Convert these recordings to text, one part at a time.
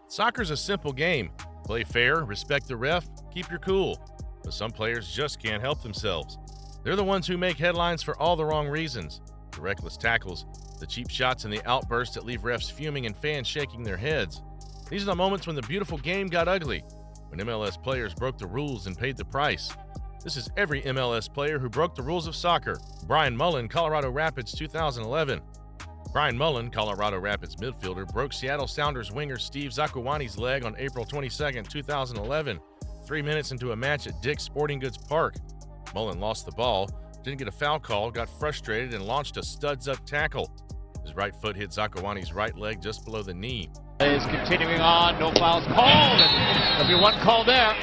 Soccer's a simple game. Play fair, respect the ref, keep your cool. But some players just can't help themselves. They're the ones who make headlines for all the wrong reasons. The reckless tackles, the cheap shots, and the outbursts that leave refs fuming and fans shaking their heads. These are the moments when the beautiful game got ugly, when MLS players broke the rules and paid the price. This is every MLS player who broke the rules of soccer. Brian Mullan, Colorado Rapids, 2011. Brian Mullan, Colorado Rapids midfielder, broke Seattle Sounders winger Steve Zakuani's leg on April 22, 2011, 3 minutes into a match at Dick's Sporting Goods Park. Mullan lost the ball, didn't get a foul call, got frustrated, and launched a studs-up tackle. His right foot hit Zakuani's right leg just below the knee. Is continuing on, no fouls called, and there'll be one call there.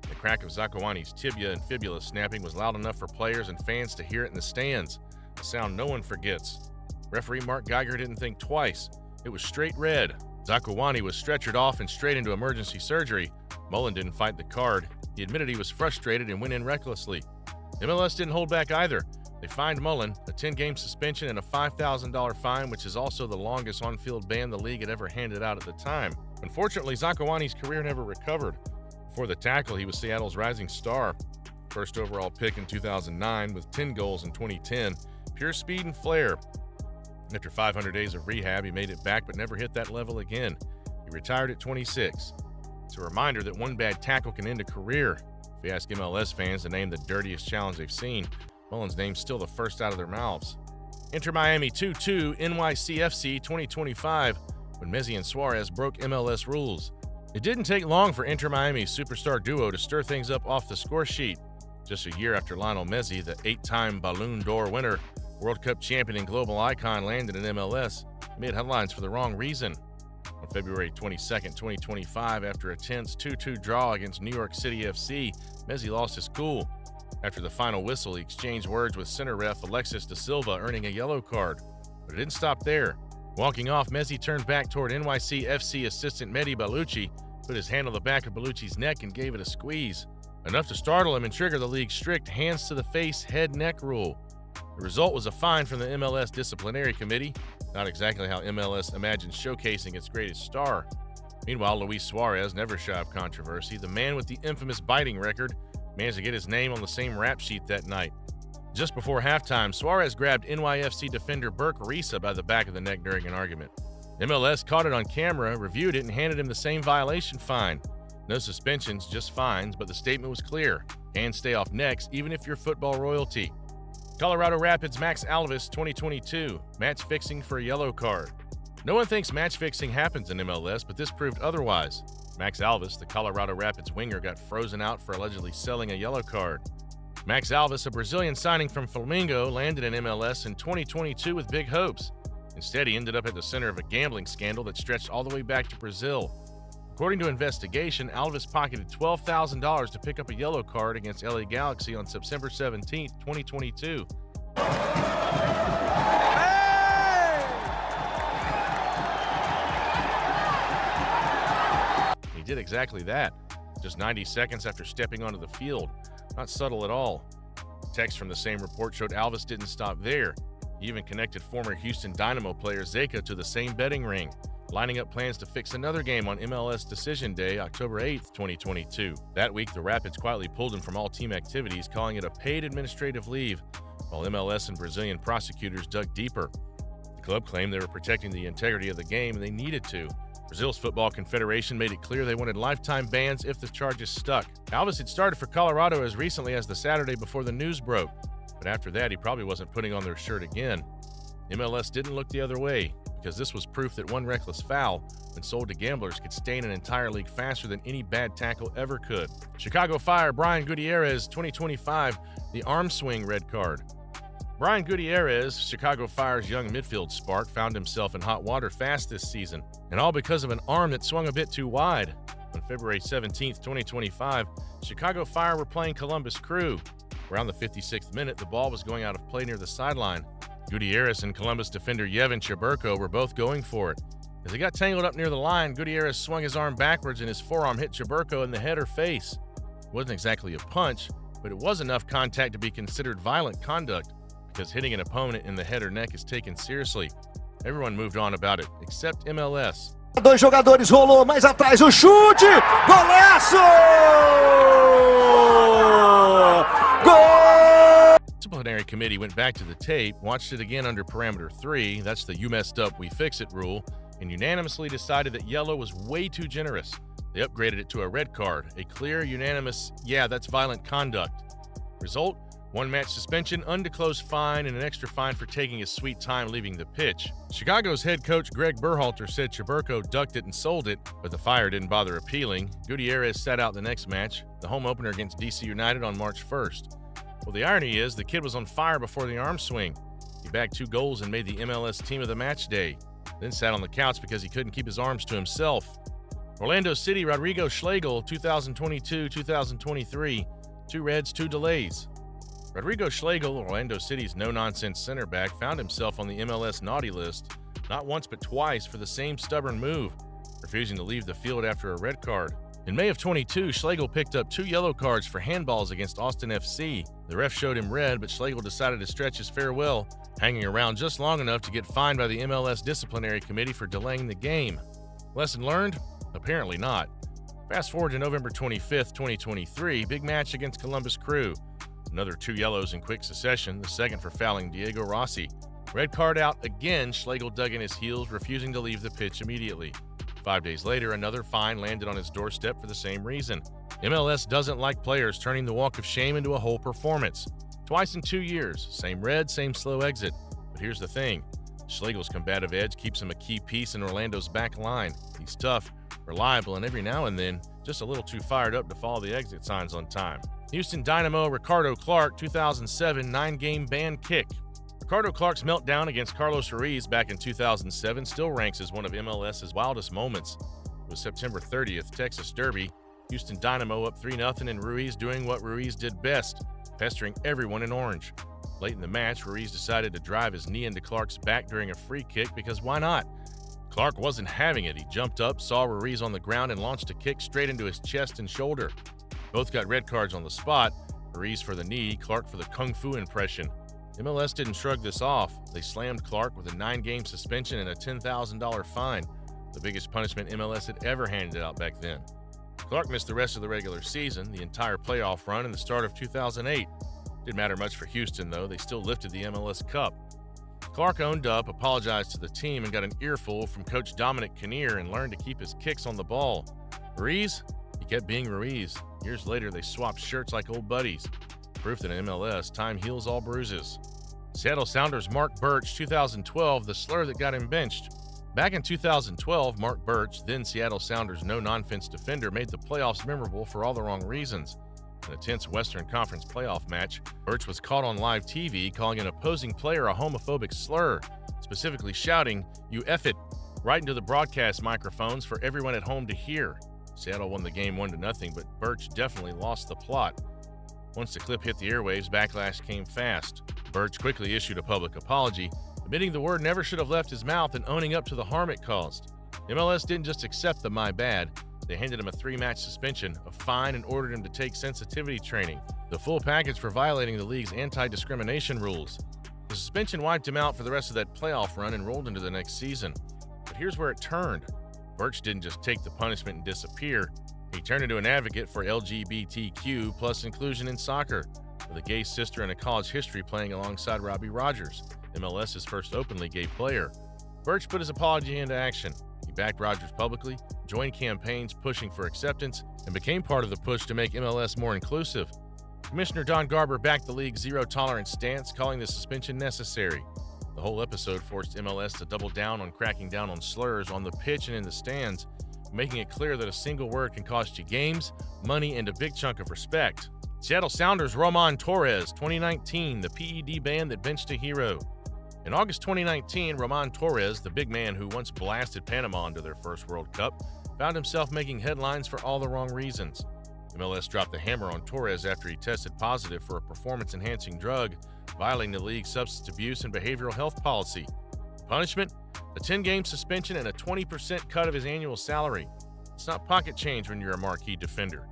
The crack of Zakuani's tibia and fibula snapping was loud enough for players and fans to hear it in the stands, a sound no one forgets. Referee Mark Geiger didn't think twice. It was straight red. Zakuani was stretchered off and straight into emergency surgery. Mullan didn't fight the card. He admitted he was frustrated and went in recklessly. MLS didn't hold back either. They fined Mullan a 10-game suspension and a $5,000 fine, which is also the longest on-field ban the league had ever handed out at the time. Unfortunately, Zakuani's career never recovered. Before the tackle, he was Seattle's rising star. First overall pick in 2009 with 10 goals in 2010. Pure speed and flair. After 500 days of rehab, he made it back but never hit that level again. He retired at 26. It's a reminder that one bad tackle can end a career. If you ask MLS fans to name the dirtiest challenge they've seen, Mullan's name's still the first out of their mouths. Enter Miami 2-2 NYCFC 2025 when Messi and Suarez broke MLS rules. It didn't take long for Inter Miami's superstar duo to stir things up off the score sheet. Just a year after Lionel Messi, the 8-time Ballon d'Or winner, World Cup champion and global icon, landed in MLS, he made headlines for the wrong reason. On February 22, 2025, after a tense 2-2 draw against New York City FC, Messi lost his cool. After the final whistle, he exchanged words with center ref Alexis da Silva, earning a yellow card. But it didn't stop there. Walking off, Messi turned back toward NYCFC assistant Mehdi Bellucci, put his hand on the back of Bellucci's neck and gave it a squeeze, enough to startle him and trigger the league's strict hands-to-the-face, head-neck rule. The result was a fine from the MLS Disciplinary Committee, not exactly how MLS imagines showcasing its greatest star. Meanwhile, Luis Suárez, never shy of controversy, the man with the infamous biting record, managed to get his name on the same rap sheet that night. Just before halftime, Suarez grabbed NYFC defender Burke Risa by the back of the neck during an argument. MLS caught it on camera, reviewed it, and handed him the same violation fine. No suspensions, just fines, but the statement was clear. Hands stay off necks, even if you're football royalty. Colorado Rapids Max Alves 2022, match fixing for a yellow card. No one thinks match fixing happens in MLS, but this proved otherwise. Max Alves, the Colorado Rapids winger, got frozen out for allegedly selling a yellow card. Max Alves, a Brazilian signing from Flamengo, landed in MLS in 2022 with big hopes. Instead, he ended up at the center of a gambling scandal that stretched all the way back to Brazil. According to investigation, Alves pocketed $12,000 to pick up a yellow card against LA Galaxy on September 17, 2022. He did exactly that, just 90 seconds after stepping onto the field. Not subtle at all. Text from the same report showed Alves didn't stop there. He even connected former Houston Dynamo player Zeka to the same betting ring, lining up plans to fix another game on MLS Decision Day, October 8, 2022. That week, the Rapids quietly pulled him from all team activities, calling it a paid administrative leave, while MLS and Brazilian prosecutors dug deeper. The club claimed they were protecting the integrity of the game, and they needed to. Brazil's Football Confederation made it clear they wanted lifetime bans if the charges stuck. Alves had started for Colorado as recently as the Saturday before the news broke, but after that, he probably wasn't putting on their shirt again. MLS didn't look the other way, because this was proof that one reckless foul, when sold to gamblers, could stain an entire league faster than any bad tackle ever could. Chicago Fire Brian Gutiérrez 2025, the arm swing red card. Brian Gutiérrez, Chicago Fire's young midfield spark, found himself in hot water fast this season, and all because of an arm that swung a bit too wide. On February 17, 2025, Chicago Fire were playing Columbus Crew. Around the 56th minute, the ball was going out of play near the sideline. Gutiérrez and Columbus defender Yevon Cheburko were both going for it. As he got tangled up near the line, Gutiérrez swung his arm backwards and his forearm hit Cheburko in the head or face. It wasn't exactly a punch, but it was enough contact to be considered violent conduct, because hitting an opponent in the head or neck is taken seriously. Everyone moved on about it, except MLS. Dois jogadores, rolou mais atrás, o chute, golaço! Gol! Disciplinary Committee went back to the tape, watched it again under parameter 3, that's the you messed up, we fix it rule, and unanimously decided that yellow was way too generous. They upgraded it to a red card, a clear, unanimous, yeah, that's violent conduct. Result? 1 match suspension, undisclosed fine, and an extra fine for taking his sweet time leaving the pitch. Chicago's head coach Greg Berhalter said Chaburko ducked it and sold it, but the Fire didn't bother appealing. Gutierrez sat out the next match, the home opener against DC United on March 1st. Well, the irony is the kid was on fire before the arm swing. He bagged 2 goals and made the MLS team of the match day, then sat on the couch because he couldn't keep his arms to himself. Orlando City, Rodrigo Schlegel, 2022-2023, 2 reds, 2 delays. Rodrigo Schlegel, Orlando City's no-nonsense center back, found himself on the MLS naughty list not once but twice for the same stubborn move, refusing to leave the field after a red card. In May of 22, Schlegel picked up 2 yellow cards for handballs against Austin FC. The ref showed him red, but Schlegel decided to stretch his farewell, hanging around just long enough to get fined by the MLS Disciplinary Committee for delaying the game. Lesson learned? Apparently not. Fast forward to November 25th, 2023, big match against Columbus Crew. Another 2 yellows in quick succession, the second for fouling Diego Rossi. Red card out again, Schlegel dug in his heels, refusing to leave the pitch immediately. 5 days later, another fine landed on his doorstep for the same reason. MLS doesn't like players turning the walk of shame into a whole performance. Twice in 2 years, same red, same slow exit. But here's the thing, Schlegel's combative edge keeps him a key piece in Orlando's back line. He's tough, reliable, and every now and then, just a little too fired up to follow the exit signs on time. Houston Dynamo Ricardo Clark, 2007 9-game ban kick. Ricardo Clark's meltdown against Carlos Ruiz back in 2007 still ranks as one of MLS's wildest moments. It was September 30th, Texas Derby. Houston Dynamo up 3-0 and Ruiz doing what Ruiz did best, pestering everyone in orange. Late in the match, Ruiz decided to drive his knee into Clark's back during a free kick because why not? Clark wasn't having it. He jumped up, saw Ruiz on the ground, and launched a kick straight into his chest and shoulder. Both got red cards on the spot, Ruiz for the knee, Clark for the kung fu impression. MLS didn't shrug this off. They slammed Clark with a 9-game suspension and a $10,000 fine, the biggest punishment MLS had ever handed out back then. Clark missed the rest of the regular season, the entire playoff run, and the start of 2008. Didn't matter much for Houston, though. They still lifted the MLS Cup. Clark owned up, apologized to the team, and got an earful from coach Dominic Kinnear and learned to keep his kicks on the ball. Ruiz? He kept being Ruiz. Years later, they swapped shirts like old buddies. Proof that in MLS, time heals all bruises. Seattle Sounders Mark Birch, 2012, the slur that got him benched. Back in 2012, Mark Birch, then Seattle Sounders no-nonsense defender, made the playoffs memorable for all the wrong reasons. In a tense Western Conference playoff match, Birch was caught on live TV calling an opposing player a homophobic slur, specifically shouting, "You F it," right into the broadcast microphones for everyone at home to hear. Seattle won the game 1-0, but Birch definitely lost the plot. Once the clip hit the airwaves, backlash came fast. Birch quickly issued a public apology, admitting the word never should have left his mouth and owning up to the harm it caused. MLS didn't just accept the "my bad." They handed him a 3-match suspension, a fine, and ordered him to take sensitivity training, the full package for violating the league's anti-discrimination rules. The suspension wiped him out for the rest of that playoff run and rolled into the next season. But here's where it turned. Birch didn't just take the punishment and disappear. He turned into an advocate for LGBTQ plus inclusion in soccer, with a gay sister and a college history playing alongside Robbie Rogers, MLS's first openly gay player. Birch put his apology into action. He backed Rogers publicly, joined campaigns pushing for acceptance, and became part of the push to make MLS more inclusive. Commissioner Don Garber backed the league's zero-tolerance stance, calling the suspension necessary. The whole episode forced MLS to double down on cracking down on slurs on the pitch and in the stands, making it clear that a single word can cost you games, money, and a big chunk of respect. Seattle Sounders Roman Torres, 2019, the PED ban that benched a hero. In August 2019, Roman Torres, the big man who once blasted Panama into their first World Cup, found himself making headlines for all the wrong reasons. MLS dropped the hammer on Torres after he tested positive for a performance-enhancing drug, violating the league's substance abuse and behavioral health policy. Punishment? A 10-game suspension and a 20% cut of his annual salary. It's not pocket change when you're a marquee defender.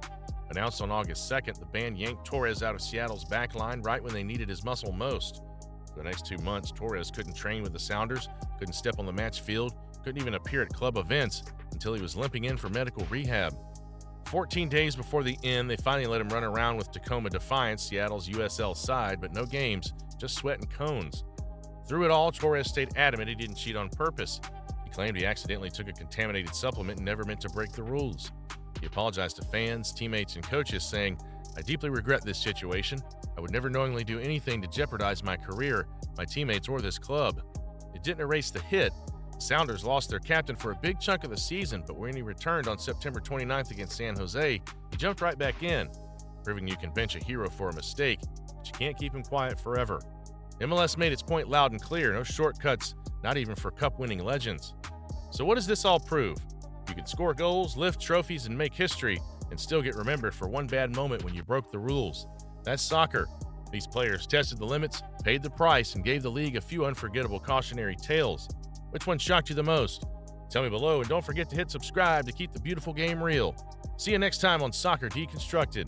Announced on August 2nd, the ban yanked Torres out of Seattle's back line right when they needed his muscle most. For the next 2 months, Torres couldn't train with the Sounders, couldn't step on the match field, couldn't even appear at club events until he was limping in for medical rehab. 14 days before the end, they finally let him run around with Tacoma Defiance, Seattle's USL side, but no games, just sweat and cones. Through it all, Torres stayed adamant he didn't cheat on purpose. He claimed he accidentally took a contaminated supplement and never meant to break the rules. He apologized to fans, teammates, and coaches, saying, "I deeply regret this situation. I would never knowingly do anything to jeopardize my career, my teammates, or this club." It didn't erase the hit. The Sounders lost their captain for a big chunk of the season, but when he returned on September 29th against San Jose, he jumped right back in, proving you can bench a hero for a mistake, but you can't keep him quiet forever. MLS made its point loud and clear, no shortcuts, not even for cup-winning legends. So what does this all prove? You can score goals, lift trophies, and make history, and still get remembered for one bad moment when you broke the rules. That's soccer. These players tested the limits, paid the price, and gave the league a few unforgettable cautionary tales. Which one shocked you the most? Tell me below, and don't forget to hit subscribe to keep the beautiful game real. See you next time on Soccer Deconstructed.